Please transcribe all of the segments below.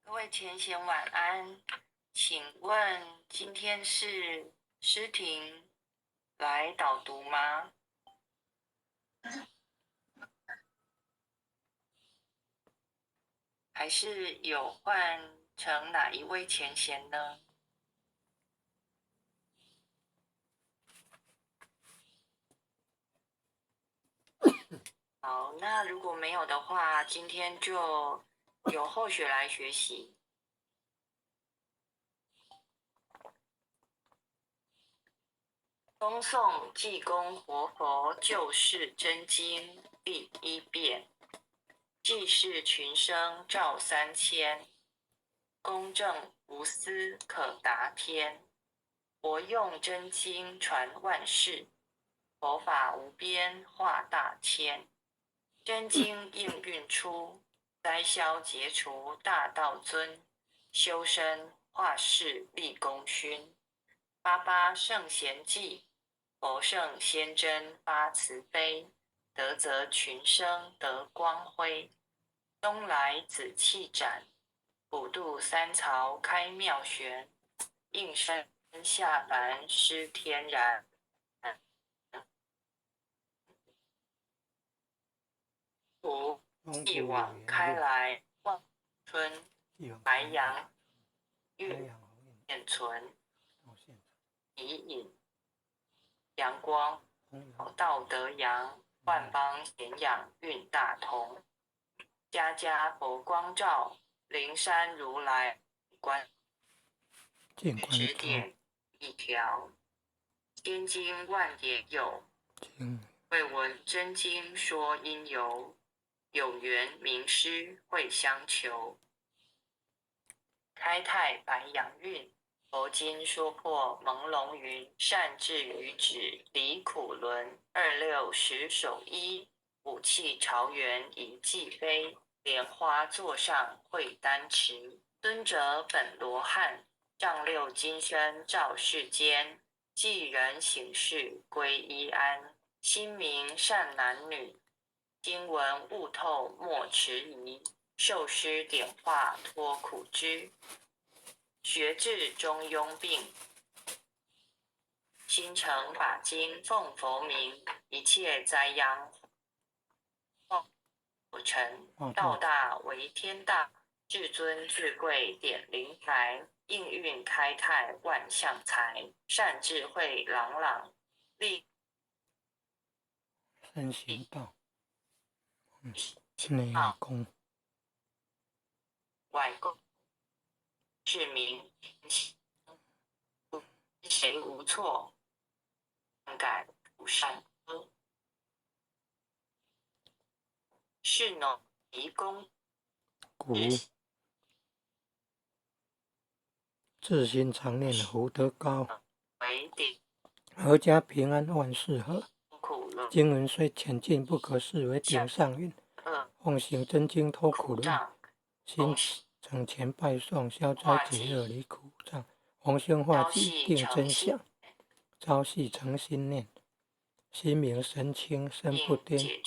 各位前贤晚安，请问今天是诗婷来导读吗？还是有换成哪一位前贤呢？好，那如果没有的话，今天就由后学来学习。恭送济公活佛救世真经第一遍，济世群生照三千，公正无私可达天。活用真经传万世，佛法无边化大千。真经应运出，灾消解除大道尊。修身化世立功勋。八八圣贤记，佛圣先真发慈悲。德泽群生得光辉。东来紫气展，普渡三曹开妙玄。应身下凡施天然。图一往开来望春，白杨韵现存，以引阳光道德阳，万邦咸养运大同。家家佛光照，灵山如来观指点一条。千经万典有，未闻真经说因由。有缘名师会相求。开泰白杨韵，佛经说破朦胧云。善智愚指离苦轮，26十手衣，武器朝元一骑飞。莲花座上会丹池，尊者本罗汉，丈六金身照世间。济人行事归一安，心明善男女。经文悟透莫迟疑，受师点化脱苦知。学智中庸病，心诚法经奉佛名。一切灾殃佛尘，道大为天大。至尊至贵点灵台，应运开泰万象财。善智慧朗朗，立身行道，内功外功，是名谁无错，改不善恶。是农移公故自心常念福德高，为顶阖家平安万事和。苦乐经文虽浅近，不可视为顶上运。奉行真经脱苦轮，心诚虔拜诵，消灾解厄离苦障。逢凶化吉定真相，朝夕诚心念。心明神清身不颠，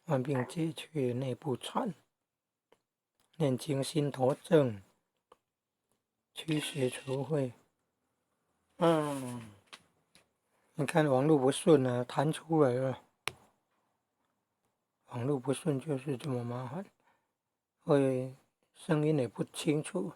万病解却内不传。念经心头正，驱邪除秽。你看网络不顺啊，弹出来了。网络不顺就是这么麻烦，会声音也不清楚。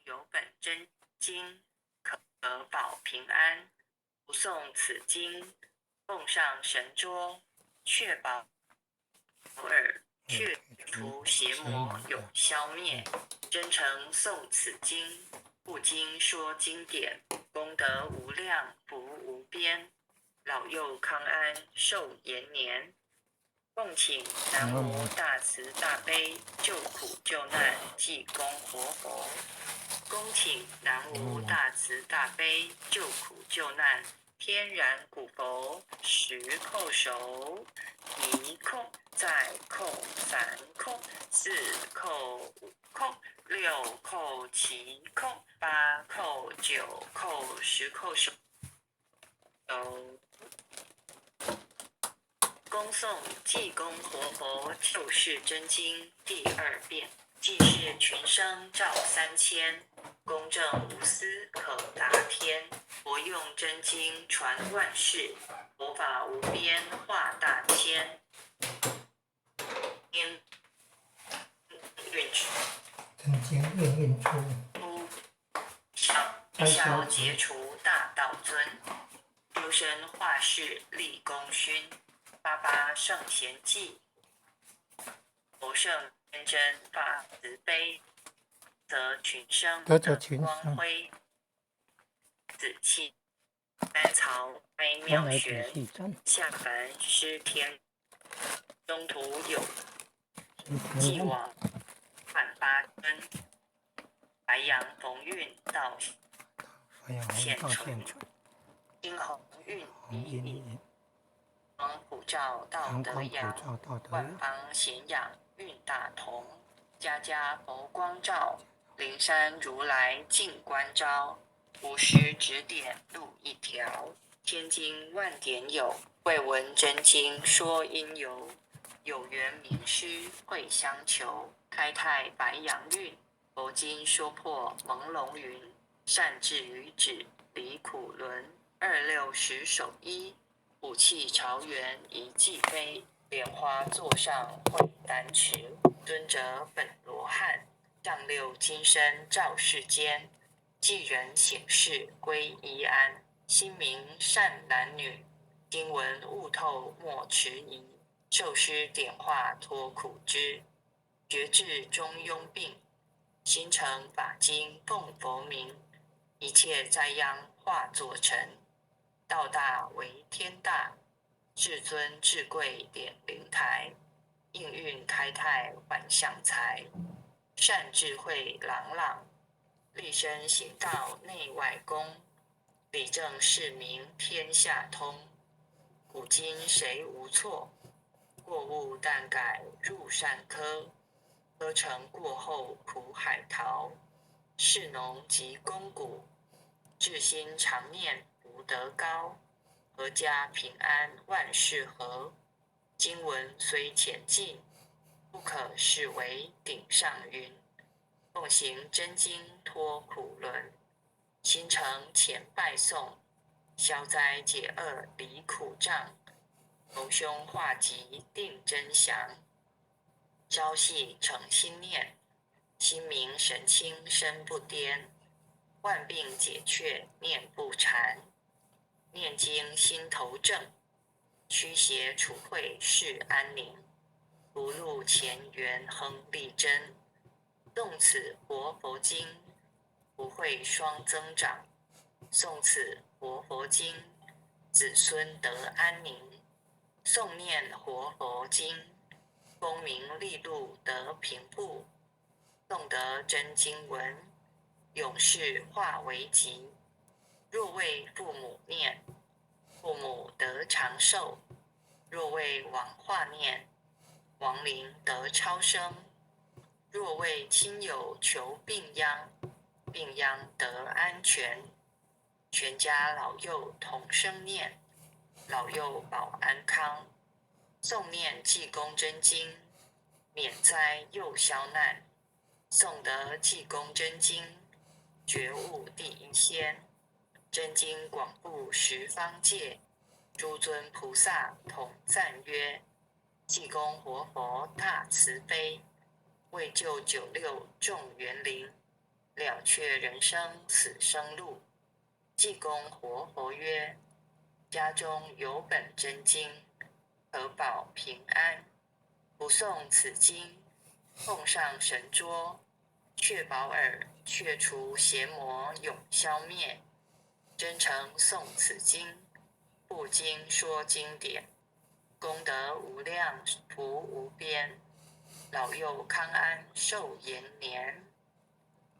有本真经，可保平安。不诵此经，奉上神桌，确保偶尔却除邪魔永消灭。真诚诵此经，不经说经典，功德无量，福无边。老幼康安，寿延年。奉请南无大慈大悲救苦救难济公活佛。恭请南无大慈大悲救苦救难天然古佛10叩首，1叩，再叩，3叩，4叩，5叩，6叩，7叩，8叩，9叩，10叩首。恭诵济公活佛救世真经第2遍，济世群生照3000，公正无私可达天。佛用真经传万世，佛法无边化大千。因运出，真经运出，一消解除大道尊，修身化世立功勋。88圣贤记，佛圣天真发慈悲，则群生得光辉。紫气三曹哀妙玄，下凡施天。中途有继往换8春，白羊逢运到现春，金鸿运比引。光普照道德扬，万方咸养运大同。家家佛光照，灵山如来净观招。无师指点路一条，千经万典有。未闻真经说因由，有缘名师会相求。开泰白羊运，佛经说破朦胧云。善智于止离苦轮，26时守一。武器朝元一骑飞，莲花座上会丹池。尊者本罗汉，上6金身照世间。济人显示归依安，心明善男女。经文悟透莫迟疑，受师点化脱苦支。觉智中庸病，心诚法经奉佛名。一切灾殃化作尘。道大为天大，至尊至贵点灵台。应运开泰万象财，善智慧朗朗。立身行道内外公，理政事民天下通。古今谁无错？过误但改入善科。科成过后苦海淘，士农及公谷，至心常念福德高。阖家平安万事和，经文虽浅近，不可视为顶上云。奉行真经脱苦轮，心诚虔拜诵，消灾解厄离苦障。逢凶化吉定真祥，朝夕诚心念，心明神清身不颠。万病解却念不缠，念经心头正，驱邪除秽事安宁。不入前缘亨利贞，诵此活佛经，福慧双增长。诵此活佛经，子孙得安宁。诵念活佛经，功名利禄得平复。诵得真经文，永世化为吉。若为父母念，父母得长寿；若为亡化念，亡灵得超生；若为亲友求病殃，病殃得安全。全家老幼同声念，老幼保安康。诵念济公真经，免灾又消难。诵得济公真经，觉悟第一仙。真经广布十方界，诸尊菩萨同赞曰：济公活佛大慈悲，为救96众园灵，了却人生死生路。济公活佛曰：家中有本真经，可保平安。不诵此经，奉上神桌，确保尔却除邪魔永消灭。真诚诵此经，不经说经典，功德无量，福无边，老幼康安寿延年。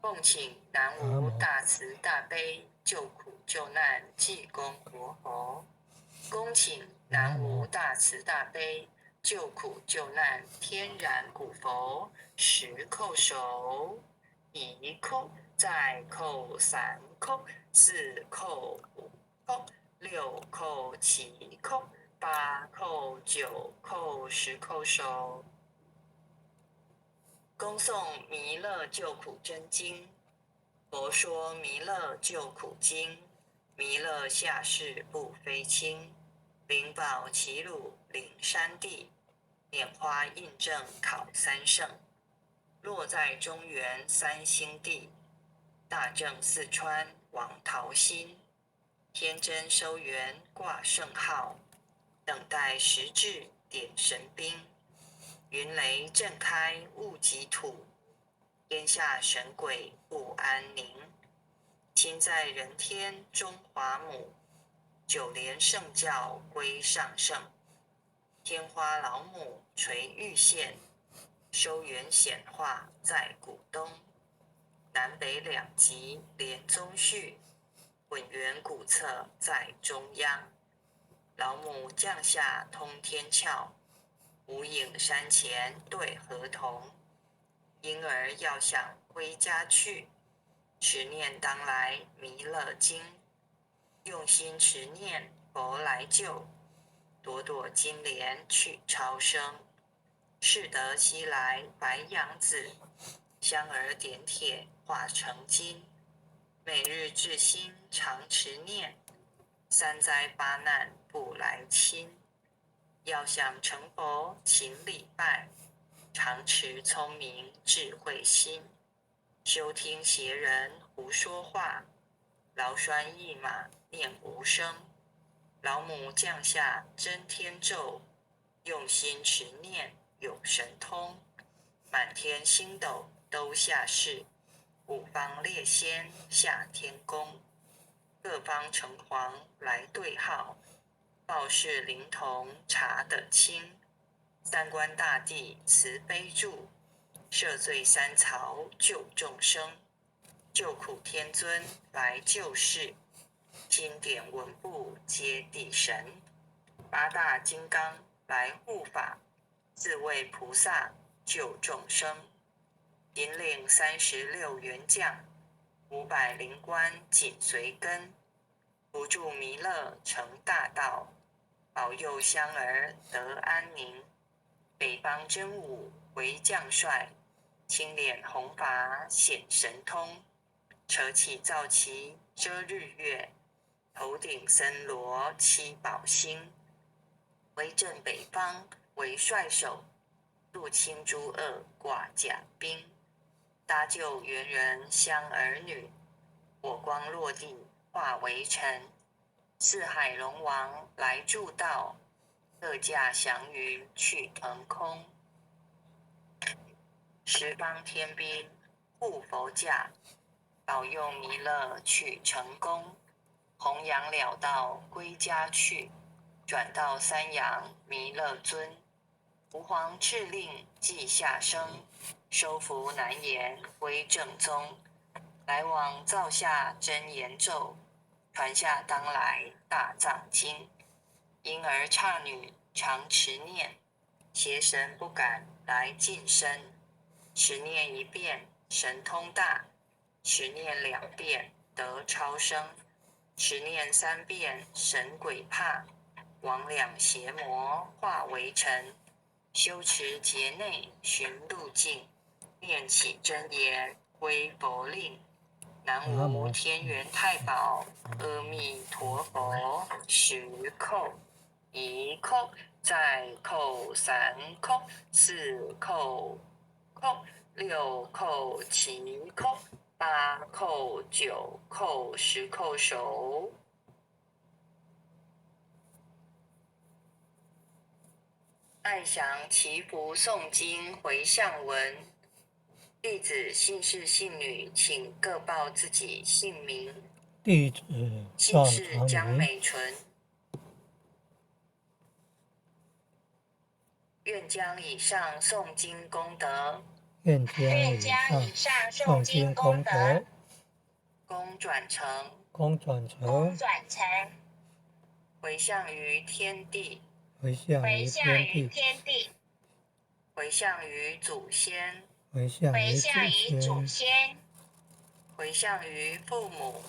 奉请南无大慈大悲救苦救难济公活佛，恭请南无大慈大悲救苦救难天然古佛10叩首，1叩，再叩3叩，4叩5叩，6叩7叩，8叩9叩，10叩首。恭诵弥勒救苦真经。佛说弥勒救苦经，弥勒下世不非轻，灵宝齐鲁灵山地，拈花印证考三圣，落在中原三星地，大正四川王桃心，天真收元挂圣号，等待时至点神兵，云雷震开物极土，天下神鬼不安宁。亲在人天中华母，九莲圣教归上圣，天花老母垂玉线，收元显化在古东，南北两极连宗序，混元古册在中央，老母降下通天窍，无影山前对河童，婴儿要想归家去，持念当来弥勒经，用心持念佛来救，朵朵金莲去超生，适得西来白羊子，香儿点铁化成金，每日至心常持念，三灾八难不来侵，要想成佛勤礼拜，常持聪明智慧心，休听邪人胡说话，劳栓一马念无声，老母降下真天咒，用心持念有神通，满天星斗都下世，五方列仙下天宫，各方城隍来对号，报事灵童查得清，三官大帝慈悲助，赦罪三曹救众生，救苦天尊来救世，经典文部皆地神，八大金刚来护法，自为菩萨救众生，引领36员将，500灵官紧随跟，扶助弥勒成大道，保佑香儿得安宁。北方真武为将帅，青脸红发显神通，扯起皂旗遮日月，头顶森罗七宝星，威震北方为帅首，入侵诸恶挂甲兵，搭救猿人香儿女，火光落地化为尘，四海龙王来助道，各驾祥云去腾空，十方天兵护佛驾，保佑弥勒去成功，弘扬了道归家去，转到三阳弥勒尊，吾皇敕令即下生，收服难言归正宗，来往造下真言咒，传下当来大藏经，婴儿刹女常持念，邪神不敢来近身，持念1遍神通大，持念2遍得超生，持念3遍神鬼怕，魍魉邪魔化为尘，修持劫内寻路径，念起真言归佛令，南无天元太保阿弥陀佛，10叩，1叩，再叩3叩，4叩叩，6叩7叩，8叩9叩，10叩首。爱详祈福诵经回向文。弟子姓氏姓女，请各报自己姓名。弟子姓赵氏江长明，美纯。愿将以上诵经功德，愿将以上诵经功德，功转成，回向于天地，回向于祖先，回向于父母，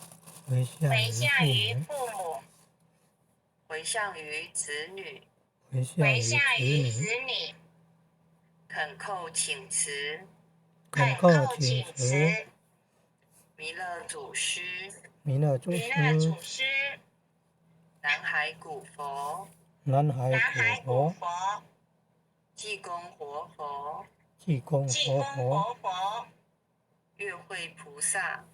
回向于子女，恳叩请辞，弥勒祖师，南海古佛，济公活佛，月慧菩萨，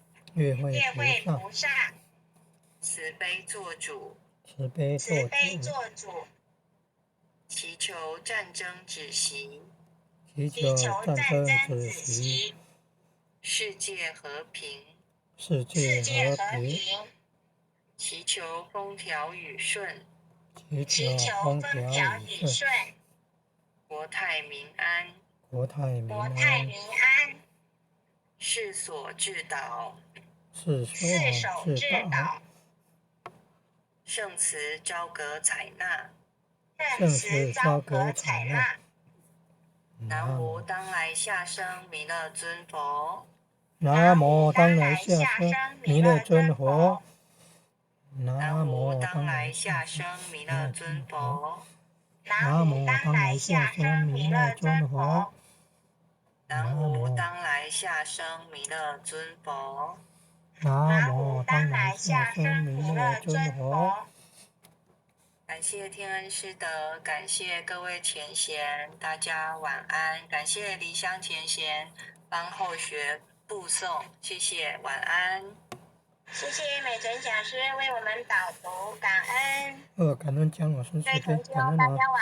慈悲做主，祈求战争止息，世界和平，祈求风调雨顺，国泰民安，世所至导，圣慈昭格采纳，南无当来下生弥勒尊佛，南无当来下生弥勒尊佛，南无当来下生弥勒尊佛，南无当来下生弥勒尊佛，南无当来下生弥勒尊佛，南无当来下生弥勒尊佛。感谢天恩师德，感谢各位前贤，大家晚安。感谢离乡前贤帮后学附送，谢谢，晚安。谢谢美纯讲师为我们导读，感恩。感恩江老师慈悲，感恩大家晚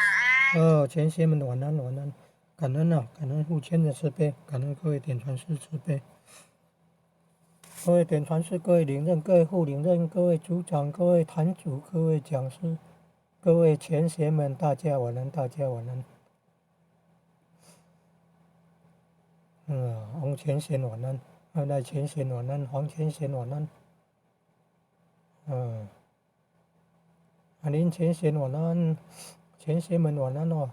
安。前贤们晚安，晚安。感恩感恩护谦的慈悲，感恩各位点传师慈悲。各位点传师，各位领任，各位副领任，各位组长，各位坛主，各位讲师，各位前贤们，大家晚安，大家晚安。洪前贤晚安，二代前贤晚安，黄前贤晚安。林前贤晚安，前贤们晚安哦。